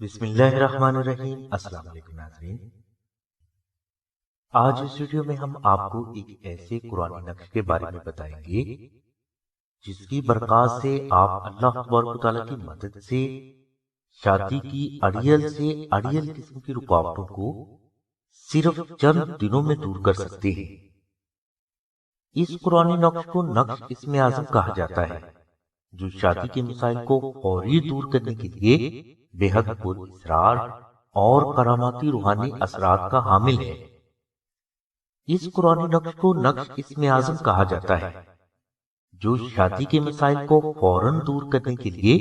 بسم اللہ الرحمن الرحیم۔ السلام علیکم ناظرین، آج اس ویڈیو میں ہم آپ کو ایک ایسے قرآنی نقش کے بارے میں بتائیں گے جس کی برکات سے آپ اللہ تبارک و تعالیٰ کی مدد سے شادی کی اڑیل سے اڑیل قسم کی رکاوٹوں کو صرف چند دنوں میں دور کر سکتے ہیں۔ اس قرآنی نقش کو نقش اسم اعظم کہا جاتا ہے، جو شادی کے مسائل کو فوری دور کرنے کے لیے بے حد پر اسرار اور کراماتی روحانی اثرات کا حامل ہے۔ اس قرآنی نقش کو نقش اسم اعظم کہا جاتا ہے، جو شادی کے مسائل کو فوراً دور کرنے کے لیے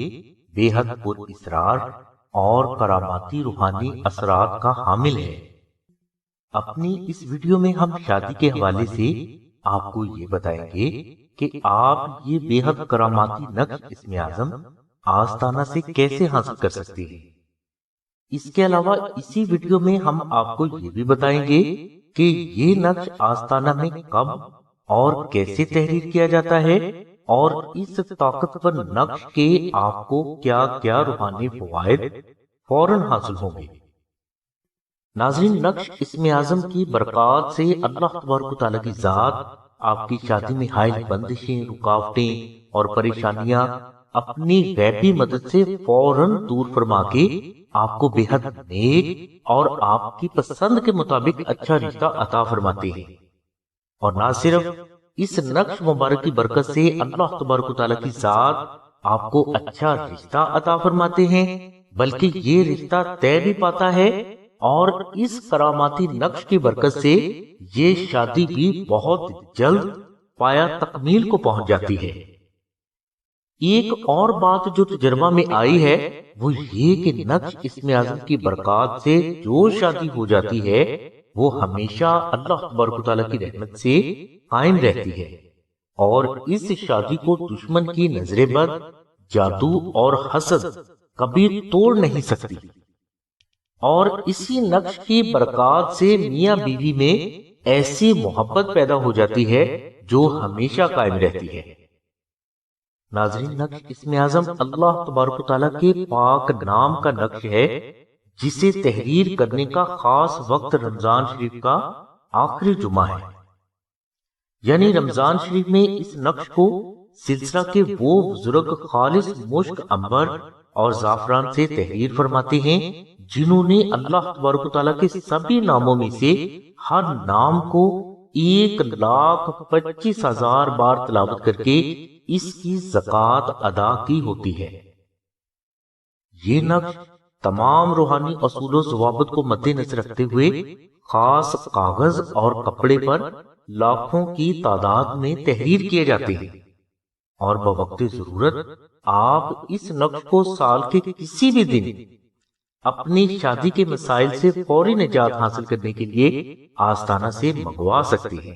بے حد پر اسرار اور کراماتی روحانی اثرات کا حامل ہے۔ اپنی اس ویڈیو میں ہم شادی کے حوالے سے آپ کو یہ بتائیں گے کہ آپ یہ بے حد کراماتی نقش اسم اعظم آستانہ سے کیسے حاصل کر سکتے ہیں۔ اس کے علاوہ اسی ویڈیو میں ہم آپ کو یہ بھی بتائیں گے کہ یہ نقش آستانہ میں کب اور کیسے تحریر کیا جاتا ہے، اور اس طاقتور نقش کے آپ کو کیا کیا روحانی فوائد فوراً حاصل ہوں گے۔ ناظرین، نقش اسم اعظم کی برکات سے اللہ تبارک و تعالیٰ کی ذات آپ کی شادی میں حائل بندشیں، رکاوٹیں اور پریشانیاں اپنی غیبی مدد سے فوراً دور فرما کے آپ کو بے حد نیک اور آپ کی پسند کے مطابق اچھا رشتہ عطا فرماتے ہیں۔ اور نہ صرف اس نقش مبارک کی برکت سے اللہ تبارک و تعالیٰ کی ذات آپ کو اچھا رشتہ عطا فرماتے ہیں، بلکہ یہ رشتہ طے بھی پاتا ہے، اور اس کراماتی نقش کی برکت سے یہ شادی بھی بہت جلد پایا تکمیل کو پہنچ جاتی ہے۔ ایک اور بات جو تجربہ میں آئی ہے وہ یہ کہ نقش اسم اعظم کی برکات سے جو شادی ہو جاتی ہے وہ ہمیشہ اللہ تبارک و تعالیٰ کی رحمت سے قائم رہتی ہے، اور اس شادی کو دشمن کی نظر بد، جادو اور حسد کبھی توڑ نہیں سکتی۔ اور اسی نقش کی برکات سے میاں بیوی میں ایسی محبت پیدا ہو جاتی ہے جو ہمیشہ قائم رہتی ہے۔ ناظرین، نقش اسم اعظم اللہ تبارک و تعالیٰ کے پاک نام کا نقش ہے، جسے تحریر کرنے کا خاص وقت رمضان شریف کا آخری جمعہ ہے۔ یعنی رمضان شریف میں اس نقش کو سلسلہ کے وہ بزرگ خالص مشک، عنبر اور زعفران سے تحریر فرماتے ہیں جنہوں نے اللہ تبارک و تعالیٰ کے سبھی ناموں میں سے ہر نام کو 1,25,000 بار تلاوت کر کے اس کی زکوٰۃ ادا کی ہوتی ہے۔ یہ نقش تمام روحانی اصول و ضوابط کو مد نظر رکھتے ہوئے خاص کاغذ اور کپڑے پر لاکھوں کی تعداد میں تحریر کیے جاتے ہیں، اور بوقت ضرورت آپ اس نقش کو سال کے کسی بھی دن اپنی شادی کے مسائل سے فوری نجات حاصل کرنے کے لیے آستانہ سے منگوا سکتے ہیں۔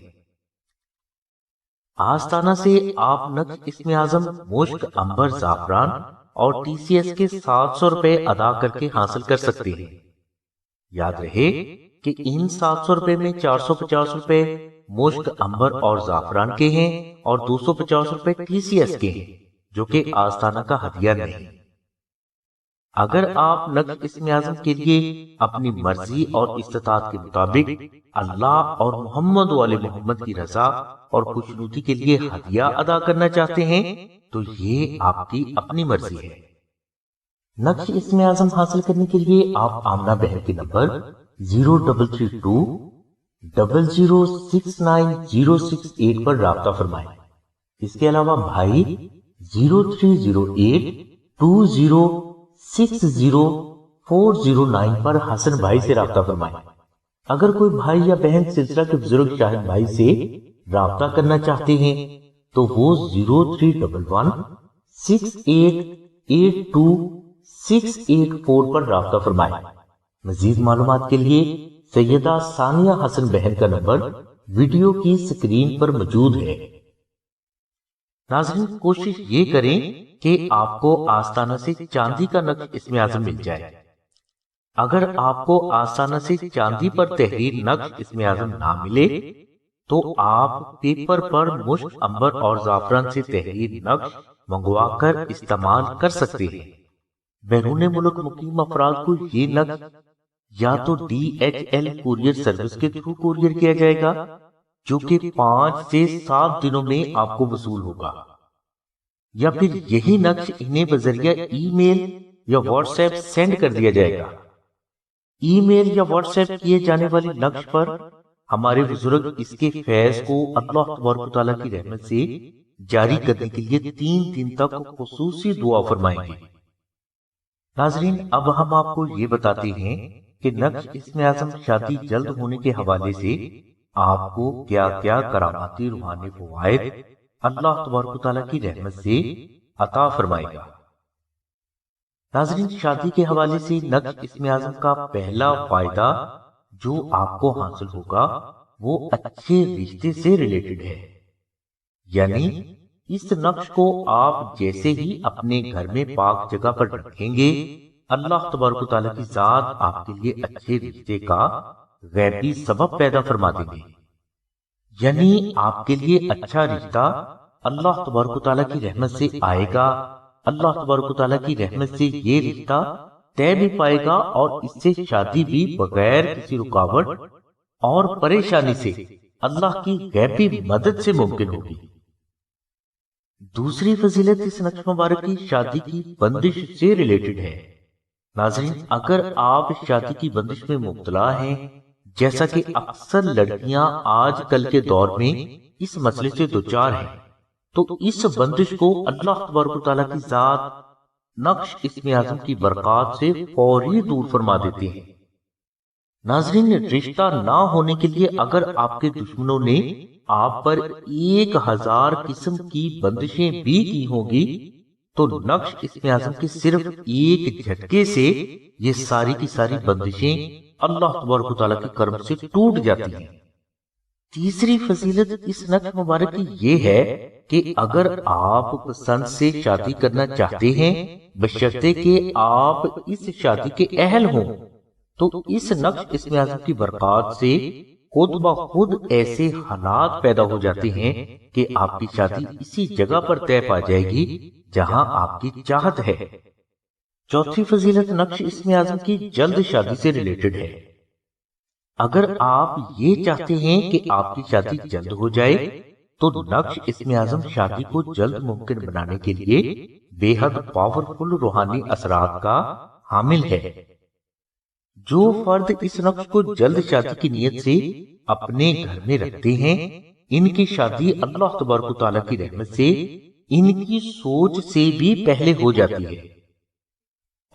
آستانہ سے آپ نقش اسم اعظم، مشک، عنبر، زعفران اور TCS کے 700 روپے ادا کر کے حاصل کر سکتے ہیں۔ یاد رہے کہ ان 700 روپے میں 450 روپے مشک، عنبر اور زعفران کے ہیں، اور 250 روپے TCS کے ہیں، جو کہ آستانہ کا ہدیہ نہیں۔ اگر آپ نقش اسم اعظم کے لیے اپنی مرضی اور استطاعت کے مطابق اللہ اور محمد و آل محمد کی رضا اور خوشنودی کے لیے ہدیہ ادا کرنا چاہتے ہیں تو یہ آپ کی اپنی مرضی ہے۔ نقش اسم اعظم حاصل کرنے کے لیے آپ آمنہ بہن کے نمبر 0332006968 پر رابطہ فرمائیں۔ اس کے علاوہ بھائی 030820604009 پر حسن بھائی سے رابطہ فرمائیں۔ اگر کوئی بھائی یا بہن سلسلہ کے بزرگ شاہد بھائی سے رابطہ کرنا چاہتے ہیں تو وہ 0311688264 پر رابطہ فرمائیں۔ مزید معلومات کے لیے سیدہ ثانیہ حسن بہن کا نمبر ویڈیو کی سکرین پر موجود ہے۔ ناظرین، کوشش یہ کریں کہ آپ کو آستانہ سے چاندی کا نقش اسم اعظم مل جائے۔ اگر آپ کو آستانہ سے چاندی پر تحریر نقش اسم اعظم نہ ملے تو آپ پیپر پر مشک، عنبر اور زعفران سے تحریر نقش منگوا کر استعمال کر سکتے ہیں۔ بیرون ملک مقیم افراد کو یہ نقش یا تو DHL کوریئر سروس کے تھرو کوریئر کیا جائے گا جو کہ 5 سے 7 دنوں میں آپ کو وصول ہوگا، یا پھر یہی نقش انہیں بذریعہ ای میل یا واٹس ایپ سینڈ کر دیا جائے گا۔ ای میل یا واٹس ایپ کیے جانے والی نقش پر ہمارے بزرگ اس کے فیض کو اللہ تبارک و تعالیٰ کی رحمت سے جاری کرنے کے لیے 3 دن تک خصوصی دعا فرمائیں گے۔ ناظرین، اب ہم آپ کو یہ بتاتے ہیں کہ نقش اسم اعظم شادی جلد ہونے کے حوالے سے آپ کو کیا کیا کراماتی روحانی فوائد اللہ تبارک و تعالیٰ کی رحمت سے عطا فرمائے گا۔ ناظرین، شادی کے حوالے سے نقش اسم اعظم کا پہلا فائدہ جو آپ کو حاصل ہوگا وہ اچھے رشتے سے ریلیٹڈ ہے، یعنی اس نقش کو آپ جیسے ہی اپنے گھر میں پاک جگہ پر رکھیں گے، اللہ تبارک و تعالیٰ کی ذات آپ کے لیے اچھے رشتے کا غیبی سبب پیدا فرما دیں گے۔ یعنی آپ کے لیے اچھا رشتہ اللہ تبارک و تعالیٰ کی رحمت سے آئے گا، اللہ تبارک و تعالیٰ کی رحمت سے یہ رشتہ طے بھی پائے گا اور اس سے شادی بھی بغیر کسی رکاوٹ اور پریشانی سے اللہ کی غیبی مدد سے ممکن ہوگی۔ دوسری فضیلت اس نقش مبارک کی شادی کی بندش سے ریلیٹڈ ہے۔ ناظرین، اگر آپ شادی کی بندش میں مبتلا ہیں، جیسا کہ اکثر لڑکیاں آج کل کے دور میں اس مسئلے سے دوچار ہیں، تو اس بندش کو اللہ تبارک و تعالیٰ کی ذات نقش اسم اعظم کی برکات سے فوری دور فرما دیتے ہیں۔ ناظرین، رشتہ نہ ہونے کے لیے اگر آپ کے دشمنوں نے آپ پر 1000 قسم کی بندشیں بھی کی ہوں گی تو نقش اسم اعظم کے صرف ایک جھٹکے سے یہ ساری کی ساری بندشیں اللہ تبارک و تعالیٰ کے کرم سے ٹوٹ جاتی ہیں۔ تیسری فضیلت اس نقش مبارک کی یہ ہے کہ اگر آپ پسند سے شادی کرنا چاہتے ہیں، بشرطے کہ آپ اس شادی کے اہل ہوں، تو اس نقش اسم اعظم کی برکات سے خود بخود ایسے حالات پیدا ہو جاتے ہیں کہ آپ کی شادی اسی جگہ پر طے پا جائے گی جہاں آپ کی چاہت ہے۔ چوتھی فضیلت نقش اسم اعظم کی جلد شادی سے ریلیٹڈ ہے۔ اگر آپ یہ چاہتے ہیں کہ آپ کی شادی جلد ہو جائے تو نقش اسم اعظم شادی کو جلد ممکن بنانے کے لیے بے حد پاورفل روحانی اثرات کا حامل ہے۔ جو فرد اس نقش کو جلد شادی کی نیت سے اپنے گھر میں رکھتے ہیں، ان کی شادی اللہ تبارک و تعالیٰ کی رحمت سے ان کی سوچ سے بھی پہلے ہو جاتی ہے۔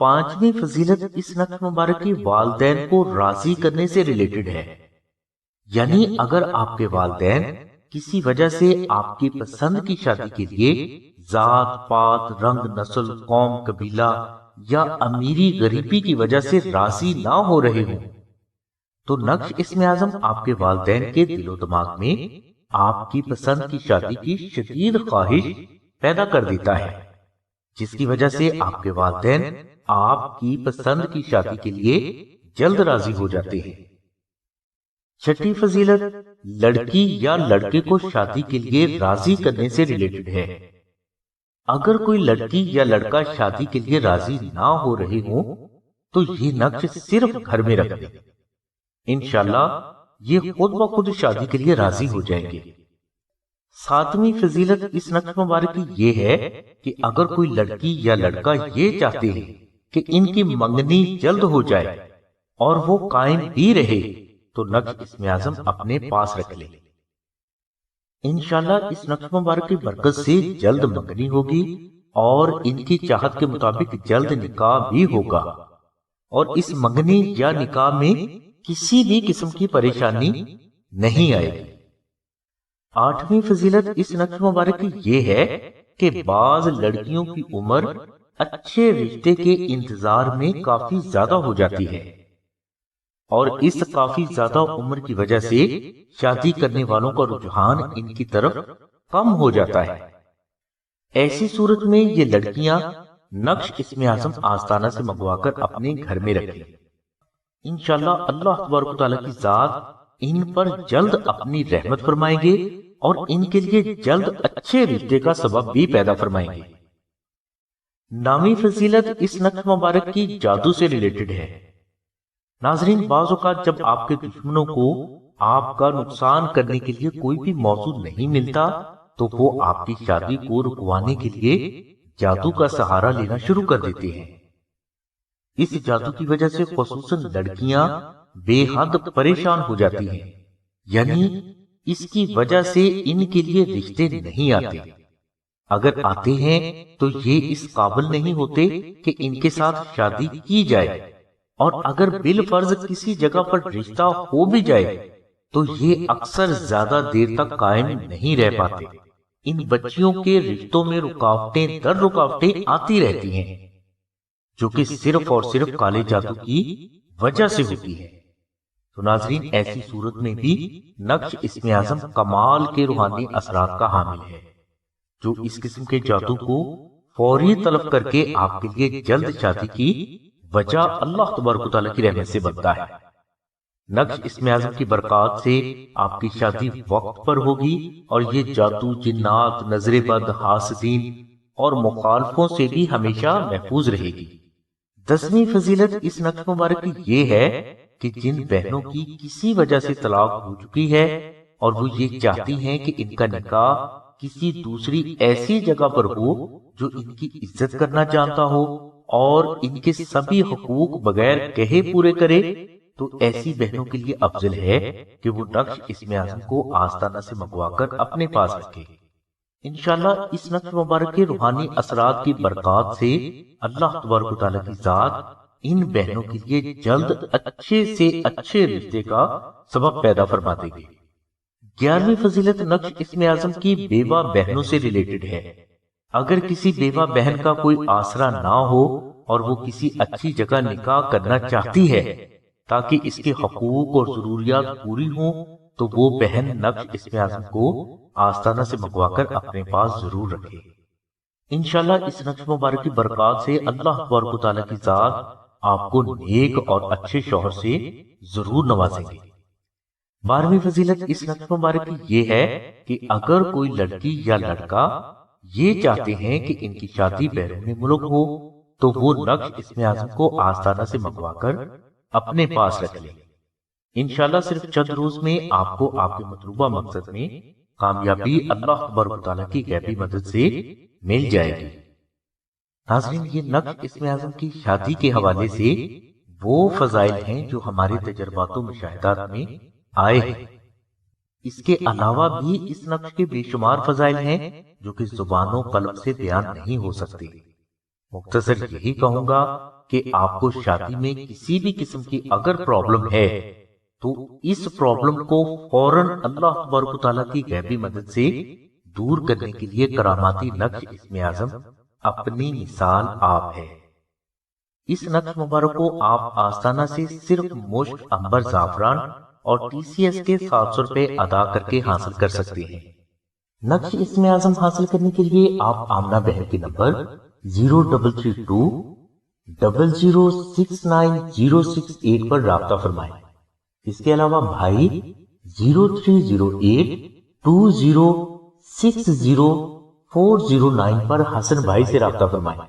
پانچویں فضیلت اس نقش مبارک کی والدین کو راضی کرنے سے ریلیٹڈ ہے، یعنی اگر آپ کے والدین کسی وجہ سے آپ کی پسند کی شادی کے لیے ذات پات، رنگ، نسل، قوم، قبیلہ یا امیری غریبی کی وجہ سے راضی نہ ہو رہے ہوں، تو نقش اسم اعظم آپ کے والدین کے دل و دماغ میں آپ کی پسند کی شادی کی شدید خواہش پیدا کر دیتا ہے، جس کی وجہ سے آپ کے والدین آپ کی پسند کی شادی کے لیے جلد راضی ہو جاتے ہیں۔ چھٹی فضیلت لڑکی یا لڑکے کو شادی کے لیے راضی کرنے سے ریلیٹڈ ہے۔ اگر کوئی لڑکی یا لڑکا شادی کے لیے راضی نہ ہو رہے ہوں تو یہ نقش صرف گھر میں رکھ دیں، انشاءاللہ یہ خود بخود شادی کے لیے راضی ہو جائیں گے۔ ساتویں فضیلت اس نقش مبارک کی یہ ہے کہ اگر کوئی لڑکی یا لڑکا یہ چاہتے ہیں کہ ان کی منگنی جلد ہو جائے اور وہ قائم بھی رہے تو نقش اسم اعظم اپنے پاس رکھ لیں، انشاءاللہ اس نقش مبارک کی برکت سے جلد منگنی ہوگی اور ان کی چاہت کے مطابق جلد نکاح بھی ہوگا، اور اس منگنی یا نکاح میں کسی بھی قسم کی پریشانی نہیں آئے گی۔ آٹھویں فضیلت اس نقش مبارک کی یہ ہے کہ بعض لڑکیوں کی عمر اچھے رشتے کے انتظار میں کافی زیادہ ہو جاتی ہے، اور اس کافی زیادہ عمر کی وجہ سے شادی کرنے والوں کا رجحان ان کی طرف کم ہو جاتا ہے۔ ایسی صورت میں یہ لڑکیاں نقش اسم اعظم آستانہ سے منگوا کر اپنے گھر میں رکھیں، انشاءاللہ اللہ تبارک و تعالیٰ کی ذات ان پر جلد اپنی رحمت فرمائیں گے اور ان کے لیے جلد اچھے رشتے کا سبب بھی پیدا فرمائیں گے۔ نامی فضیلت اس نقش مبارک کی جادو سے ریلیٹڈ ہے۔ ناظرین، بعض اوقات جب آپ کے دشمنوں کو آپ کا نقصان کرنے کے لیے کوئی بھی موضوع نہیں ملتا تو وہ آپ کی شادی کو رکوانے کے لیے جادو کا سہارا لینا شروع کر دیتے ہیں۔ اس جادو کی وجہ سے خصوصاً لڑکیاں بے حد پریشان ہو جاتی ہیں، یعنی اس کی وجہ سے ان کے لیے رشتے نہیں آتے، اگر آتے ہیں تو یہ اس قابل نہیں ہوتے کہ ان کے ساتھ شادی کی جائے، اور اگر بالفرض کسی جگہ پر رشتہ ہو بھی جائے تو یہ اکثر زیادہ دیر تک قائم نہیں رہ پاتے۔ ان بچیوں کے رشتوں میں رکاوٹیں در رکاوٹیں آتی رہتی ہیں، جو کہ صرف اور صرف کالے جادو کی وجہ سے ہوتی ہے۔ تو ناظرین، ایسی صورت میں بھی نقش اسم اعظم کمال کے روحانی اثرات کا حامل ہے، جو اس قسم کے جادو کو فوری طلب کر کے آپ کے لیے جلد شادی کی وجہ اللہ تبارک و تعالیٰ کی رحمت سے بنتا ہے۔ نقش اسم اعظم کی برکات سے آپ کی شادی وقت پر ہوگی، اور یہ جادو، جنات، نظر بد، حاسدین اور مخالفوں سے بھی ہمیشہ محفوظ رہے گی۔ 10ویں فضیلت اس نقش مبارک کی یہ ہے کہ جن بہنوں کی کسی وجہ سے طلاق ہو چکی ہے اور وہ یہ چاہتی ہیں کہ ان کا نکاح کسی دوسری ایسی جگہ پر ہو جو ان کی عزت کرنا جانتا ہو اور ان کے سبھی حقوق بغیر کہے پورے کرے، تو ایسی بہنوں کے لیے افضل ہے کہ وہ نقش اسم اعظم کو آستانہ سے منگوا کر اپنے پاس رکھے۔ انشاءاللہ اس نقش مبارک کے روحانی اثرات کی برکات سے اللہ تبارک و تعالیٰ کی ذات ان بہنوں کے لیے جلد اچھے سے اچھے رشتے کا سبب پیدا فرما دے گی۔ 11ویں فضیلت نقش اسم اعظم کی بیوہ بہنوں سے ریلیٹڈ ہے۔ اگر کسی بیوہ بہن کا کوئی آسرا نہ ہو اور وہ کسی اچھی جگہ نکاح کرنا چاہتی ہے تاکہ اس کے حقوق اور ضروریات پوری ہوں، تو وہ بہن نقش اسم اعظم کو آستانہ سے منگوا کر اپنے پاس ضرور رکھے۔ انشاءاللہ اس نقش مبارک کی برکات سے اللہ تبارک و تعالیٰ کی ذات آپ کو نیک اور اچھے شوہر سے ضرور نوازیں گے۔ 12ویں فضیلت اس نقش مبارک کی یہ ہے کہ اگر کوئی لڑکی یا لڑکا یہ چاہتے ہیں کہ ان کی شادی بیرون ملک ہو تو وہ نقش اسم اعظم کو آستانہ سے منگوا کر اپنے پاس رکھ لیں۔ انشاءاللہ صرف چند روز میں آپ کو آپ کے مطلوبہ مقصد میں کامیابی اللہ تبارک و تعالیٰ کی غیبی مدد سے مل جائے گی۔ ناظرین، یہ نقش اسم اعظم کی شادی کے حوالے سے وہ فضائل ہیں جو ہمارے تجربات و مشاہدات میں آئے ہیں۔ اس کے علاوہ بھی اس نقش کے بے شمار فضائل ہیں جو کہ زبان و قلم سے بیان نہیں ہو سکتے۔ مختصر یہی کہوں گا کہ آپ کو شادی میں کسی بھی قسم کی اگر پرابلم ہے تو اس پرابلم کو فوراً اللہ تبارک و تعالیٰ کی غیبی مدد سے دور کرنے کے لیے کراماتی نقش اسم اعظم اپنی مثال آپ ہے۔ اس نقش مبارک کو آپ آستانہ سے صرف مشک، عنبر، زعفران اور TCS کے 700 روپے ادا کر کے حاصل کر سکتے ہیں۔ نقش اسم اعظم حاصل کرنے کے لیے آپ آمنہ بہن کے نمبر 0332 0069 پر رابطہ فرمائیں۔ اس کے علاوہ بھائی 0308 2060 پر حسن بھائی سے رابطہ فرمائیں۔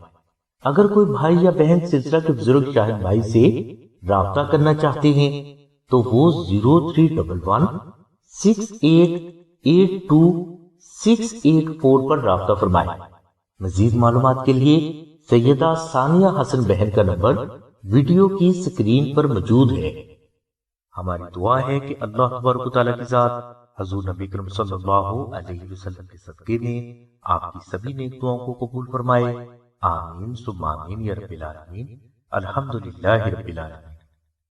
اگر کوئی بھائی یا بہن سلسلہ کے بزرگ شاہد بھائی سے رابطہ کرنا چاہتے ہیں تو وہ 0311 6882 684 پر رابطہ فرمائیں۔ مزید معلومات کے لیے سیدہ ثانیہ حسن بہن کا نمبر ویڈیو کی سکرین پر موجود ہے۔ ہماری دعا ہے کہ اللہ تبارک و تعالیٰ کی ذات حضور نبی کریم صلی اللہ علیہ وسلم کے صدقے میں آپ کی سبھی نیک دعاؤں کو قبول فرمائے۔ آمین ثم آمین یا رب العالمین۔ الحمدللہ رب العالمین۔